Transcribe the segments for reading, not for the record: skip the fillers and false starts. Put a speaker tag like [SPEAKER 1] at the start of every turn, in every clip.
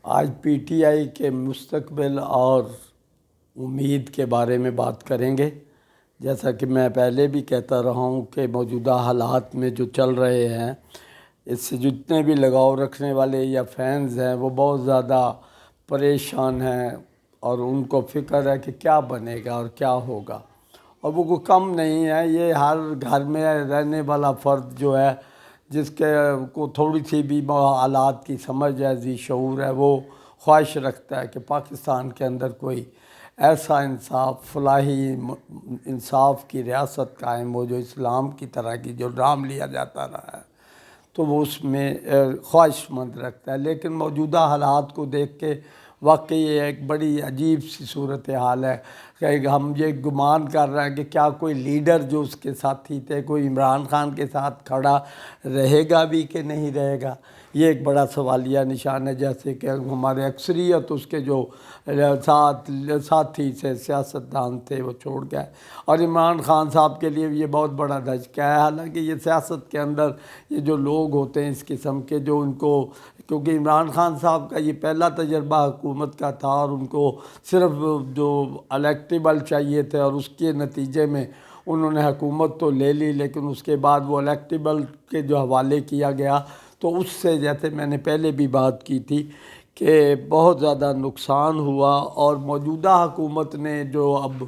[SPEAKER 1] آج P T I کے مستقبل اور امید کے بارے میں بات کریں گے۔ جیسا کہ میں پہلے بھی کہتا رہا ہوں کہ موجودہ حالات میں جو چل رہے ہیں، اس سے جتنے بھی لگاؤ رکھنے والے یا فینز ہیں وہ بہت زیادہ پریشان ہیں، اور ان کو فکر ہے کہ کیا بنے گا اور کیا ہوگا، اور وہ کوئی کم نہیں ہے۔ یہ ہر گھر میں رہنے والا فرد جو ہے، جس کے کو تھوڑی سی بھی حالات کی سمجھ ہے، ذی شعور ہے، وہ خواہش رکھتا ہے کہ پاکستان کے اندر کوئی ایسا انصاف، فلاحی انصاف کی ریاست قائم ہو جو اسلام کی طرح کی جو نام لیا جاتا رہا ہے، تو وہ اس میں خواہش مند رکھتا ہے۔ لیکن موجودہ حالات کو دیکھ کے واقعی یہ ایک بڑی عجیب سی صورتحال ہے کہ ہم یہ گمان کر رہے ہیں کہ کیا کوئی لیڈر جو اس کے ساتھی تھے، کوئی عمران خان کے ساتھ کھڑا رہے گا بھی کہ نہیں رہے گا۔ یہ ایک بڑا سوالیہ نشان ہے، جیسے کہ ہمارے اکثریت اس کے جو ساتھی سے سیاستدان تھے وہ چھوڑ گئے، اور عمران خان صاحب کے لیے بھی یہ بہت بڑا دھچکا ہے۔ حالانکہ یہ سیاست کے اندر یہ جو لوگ ہوتے ہیں اس قسم کے، جو ان کو، کیونکہ عمران خان صاحب کا یہ پہلا تجربہ حکومت کا تھا، اور ان کو صرف جو الیکٹیبل چاہیے تھے، اور اس کے نتیجے میں انہوں نے حکومت تو لے لی، لیکن اس کے بعد وہ الیکٹیبل کے جو حوالے کیا گیا، تو اس سے جیسے میں نے پہلے بھی بات کی تھی کہ بہت زیادہ نقصان ہوا۔ اور موجودہ حکومت نے جو اب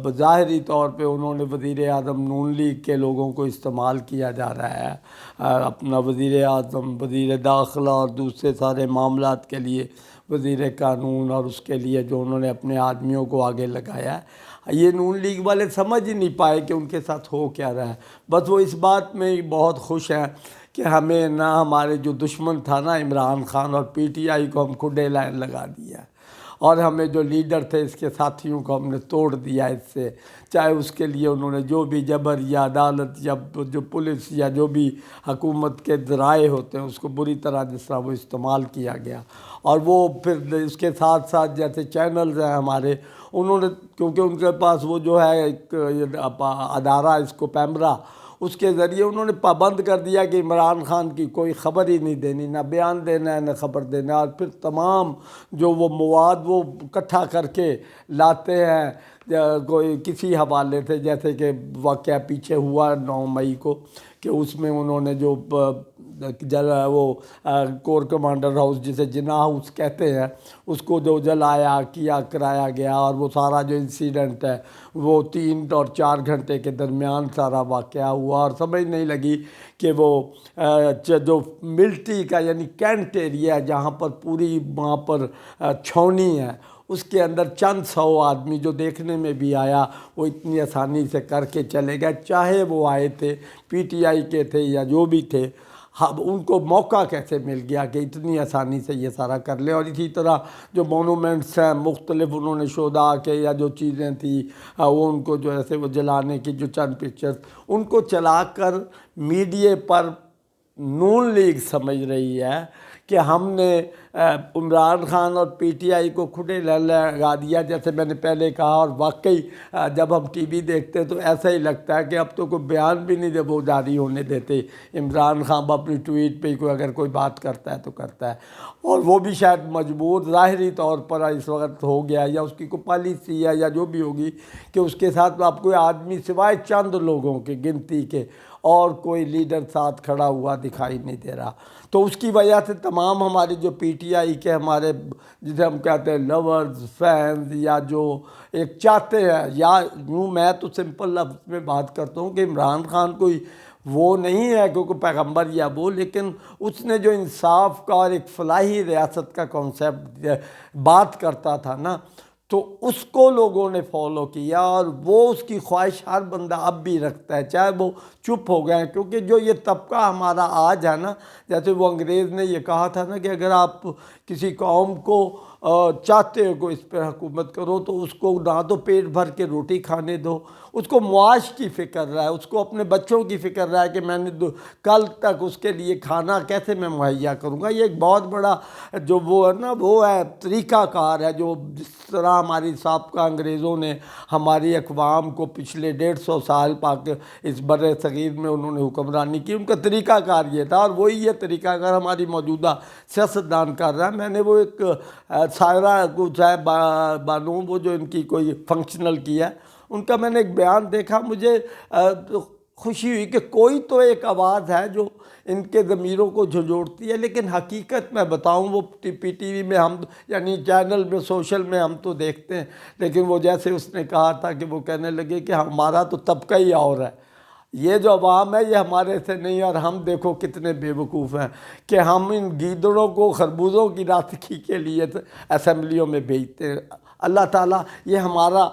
[SPEAKER 1] بظاہری طور پہ انہوں نے وزیر اعظم نون لیگ کے لوگوں کو استعمال کیا جا رہا ہے، اپنا وزیر اعظم، وزیر داخلہ اور دوسرے سارے معاملات کے لیے وزیر قانون، اور اس کے لیے جو انہوں نے اپنے آدمیوں کو آگے لگایا ہے، یہ نون لیگ والے سمجھ ہی نہیں پائے کہ ان کے ساتھ ہو کیا رہا ہے۔ بس وہ اس بات میں بہت خوش ہیں کہ ہمیں نہ ہمارے جو دشمن تھا نا عمران خان اور پی ٹی آئی کو ہم کھڈے لائن لگا دیا، اور ہمیں جو لیڈر تھے اس کے ساتھیوں کو ہم نے توڑ دیا اس سے، چاہے اس کے لیے انہوں نے جو بھی جبر یا عدالت یا جو پولیس یا جو بھی حکومت کے ذرائع ہوتے ہیں اس کو بری طرح جس طرح وہ استعمال کیا گیا۔ اور وہ پھر اس کے ساتھ ساتھ جیسے چینلز ہیں ہمارے، انہوں نے، کیونکہ ان کے پاس وہ جو ہے ایک ادارہ اس کو پیمرا، اس کے ذریعے انہوں نے پابند کر دیا کہ عمران خان کی کوئی خبر ہی نہیں دینی، نہ بیان دینا ہے نہ خبر دینا ہے، اور پھر تمام جو وہ مواد وہ اکٹھا کر کے لاتے ہیں کوئی کسی حوالے سے، جیسے کہ واقعہ پیچھے ہوا 9 مئی کو، کہ اس میں انہوں نے جو وہ کور کمانڈر ہاؤس جسے جناح ہاؤس کہتے ہیں، اس کو جو جلایا کیا کرایا گیا، اور وہ سارا جو انسیڈنٹ ہے وہ 3 اور 4 گھنٹے کے درمیان سارا واقعہ ہوا، اور سمجھ نہیں لگی کہ وہ جو ملٹری کا یعنی کینٹ ایریا ہے جہاں پر پوری وہاں پر چھاؤنی ہے، اس کے اندر چند 100 آدمی جو دیکھنے میں بھی آیا، وہ اتنی آسانی سے کر کے چلے گئے، چاہے وہ آئے تھے پی ٹی آئی کے تھے یا جو بھی تھے، ان کو موقع کیسے مل گیا کہ اتنی آسانی سے یہ سارا کر لیں۔ اور اسی طرح جو مونومنٹس ہیں مختلف، انہوں نے شہداء کے یا جو چیزیں تھیں وہ ان کو جو ایسے وہ جلانے کی جو چند پکچرز، ان کو چلا کر میڈیا پر نون لیگ سمجھ رہی ہے کہ ہم نے عمران خان اور پی ٹی آئی کو کھڈے لگا دیا، جیسے میں نے پہلے کہا۔ اور واقعی جب ہم ٹی وی دیکھتے ہیں تو ایسا ہی لگتا ہے کہ اب تو کوئی بیان بھی نہیں وہ جاری ہونے دیتے عمران خان اپنی ٹویٹ پہ کوئی اگر کوئی بات کرتا ہے تو کرتا ہے، اور وہ بھی شاید مجبور ظاہری طور پر اس وقت ہو گیا، یا اس کی کوئی پالیسی ہے یا جو بھی ہوگی، کہ اس کے ساتھ آپ کوئی آدمی سوائے چند لوگوں کے گنتی کے اور کوئی لیڈر ساتھ کھڑا ہوا دکھائی نہیں دے رہا۔ تو اس کی وجہ سے تمام ہماری جو پی ٹی آئی کے ہمارے جسے ہم کہتے ہیں لورز، فینز، یا جو ایک چاہتے ہیں، یا یوں میں تو سمپل لفظ میں بات کرتا ہوں کہ عمران خان کوئی وہ نہیں ہے کیونکہ پیغمبر یا وہ، لیکن اس نے جو انصاف کا اور ایک فلاحی ریاست کا کانسیپٹ بات کرتا تھا نا، تو اس کو لوگوں نے فالو کیا، اور وہ اس کی خواہش ہر بندہ اب بھی رکھتا ہے، چاہے وہ چپ ہو گئے ہیں۔ کیونکہ جو یہ طبقہ ہمارا آج ہے نا، جیسے وہ انگریز نے یہ کہا تھا نا کہ اگر آپ کسی قوم کو چاہتے ہو کہ اس پہ حکومت کرو تو اس کو نہ تو پیٹ بھر کے روٹی کھانے دو، اس کو معاش کی فکر رہا ہے، اس کو اپنے بچوں کی فکر رہا ہے کہ میں نے کل تک اس کے لیے کھانا کیسے میں مہیا کروں گا۔ یہ ایک بہت بڑا جو وہ ہے نا، وہ ہے طریقہ کار ہے جو جس طرح ہماری سابقہ انگریزوں نے ہماری اقوام کو پچھلے 150 سال اس بر صغیر میں انہوں نے حکمرانی کی، ان کا طریقہ کار یہ تھا، اور وہی یہ طریقہ کار ہماری موجودہ سیاستدان کر رہا ہے۔ میں نے وہ ایک سائرہ کچھ ہے بانو، وہ جو ان کی کوئی فنکشنل کی ہے، ان کا میں نے ایک بیان دیکھا، مجھے خوشی ہوئی کہ کوئی تو ایک آواز ہے جو ان کے ضمیروں کو جھنجھوڑتی ہے، لیکن حقیقت میں بتاؤں وہ پی ٹی وی میں ہم یعنی چینل میں سوشل میں ہم تو دیکھتے ہیں، لیکن وہ جیسے اس نے کہا تھا کہ وہ کہنے لگے کہ ہمارا تو طبقہ ہی اور ہے، یہ جو عوام ہے یہ ہمارے سے نہیں، اور ہم دیکھو کتنے بے وقوف ہیں کہ ہم ان گیدڑوں کو خربوزوں کی راتخی کے لیے اسمبلیوں میں بھیجتے ہیں۔ اللہ تعالیٰ یہ ہمارا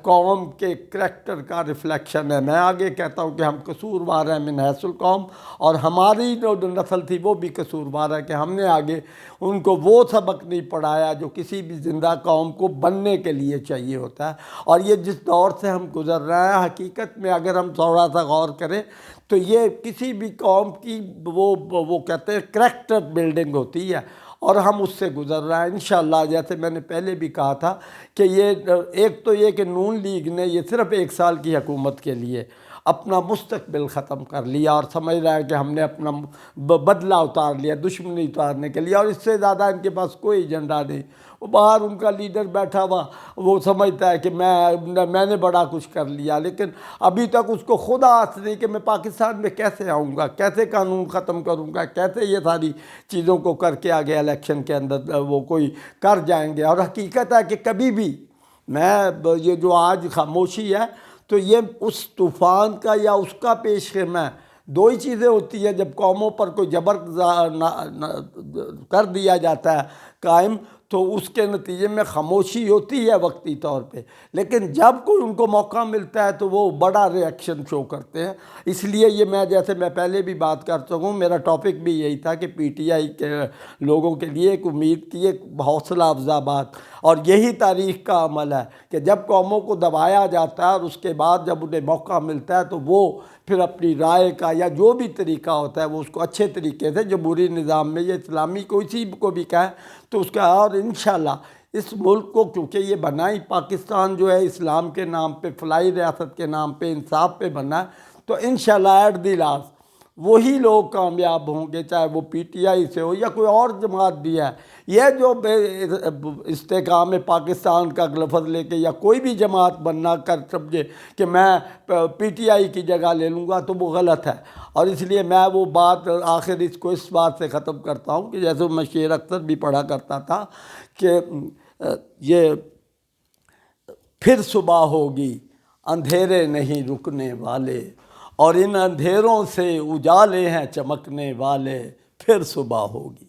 [SPEAKER 1] قوم کے کریکٹر کا ریفلیکشن ہے۔ میں آگے کہتا ہوں کہ ہم قصوروار ہیں من حیث القوم، اور ہماری جو نسل تھی وہ بھی قصوروار ہے کہ ہم نے آگے ان کو وہ سبق نہیں پڑھایا جو کسی بھی زندہ قوم کو بننے کے لیے چاہیے ہوتا ہے۔ اور یہ جس دور سے ہم گزر رہے ہیں، حقیقت میں اگر ہم تھوڑا سا غور کریں تو یہ کسی بھی قوم کی وہ کہتے ہیں کریکٹر بلڈنگ ہوتی ہے، اور ہم اس سے گزر رہے ہیں انشاءاللہ۔ جیسے میں نے پہلے بھی کہا تھا کہ یہ ایک تو یہ کہ نون لیگ نے یہ صرف 1 سال کی حکومت کے لیے اپنا مستقبل ختم کر لیا، اور سمجھ رہا ہے کہ ہم نے اپنا بدلہ اتار لیا دشمنی اتارنے کے لیے، اور اس سے زیادہ ان کے پاس کوئی ایجنڈا نہیں۔ وہ باہر ان کا لیڈر بیٹھا ہوا، وہ سمجھتا ہے کہ میں نے بڑا کچھ کر لیا، لیکن ابھی تک اس کو خود آس نہیں کہ میں پاکستان میں کیسے آؤں گا، کیسے قانون ختم کروں گا، کیسے یہ ساری چیزوں کو کر کے آگے الیکشن کے اندر وہ کوئی کر جائیں گے۔ اور حقیقت ہے کہ کبھی بھی یہ جو آج خاموشی ہے تو یہ اس طوفان کا یا اس کا پیش خیمہ ہے۔ دو ہی چیزیں ہوتی ہیں جب قوموں پر کوئی جبر کر دیا جاتا ہے قائم، تو اس کے نتیجے میں خاموشی ہوتی ہے وقتی طور پہ، لیکن جب کوئی ان کو موقع ملتا ہے تو وہ بڑا ری ایکشن شو کرتے ہیں۔ اس لیے یہ جیسے میں پہلے بھی بات کر سکوں، میرا ٹاپک بھی یہی تھا کہ پی ٹی آئی کے لوگوں کے لیے ایک امید کی ایک حوصلہ افزا بات، اور یہی تاریخ کا عمل ہے کہ جب قوموں کو دبایا جاتا ہے اور اس کے بعد جب انہیں موقع ملتا ہے تو وہ پھر اپنی رائے کا یا جو بھی طریقہ ہوتا ہے وہ اس کو اچھے طریقے سے جمہوری نظام میں یا اسلامی کسی کو بھی کہے تو اس کا، اور انشاءاللہ اس ملک کو کیونکہ یہ بنا ہی پاکستان جو ہے اسلام کے نام پہ، فلاحی ریاست کے نام پہ، انصاف پہ بنا ہے، تو انشاءاللہ ایٹ دی لاسٹ وہی لوگ کامیاب ہوں گے، چاہے وہ پی ٹی آئی سے ہو یا کوئی اور جماعت بھی ہے۔ یہ جو استحکام پاکستان کا لفظ لے کے یا کوئی بھی جماعت بننا کر سمجھے کہ میں پی ٹی آئی کی جگہ لے لوں گا تو وہ غلط ہے۔ اور اس لیے میں وہ بات آخر اس کو اس بات سے ختم کرتا ہوں کہ جیسے میں شعر اکثر بھی پڑھا کرتا تھا کہ یہ پھر صبح ہوگی اندھیرے نہیں رکنے والے، اور ان اندھیروں سے اجالے ہیں چمکنے والے، پھر صبح ہوگی۔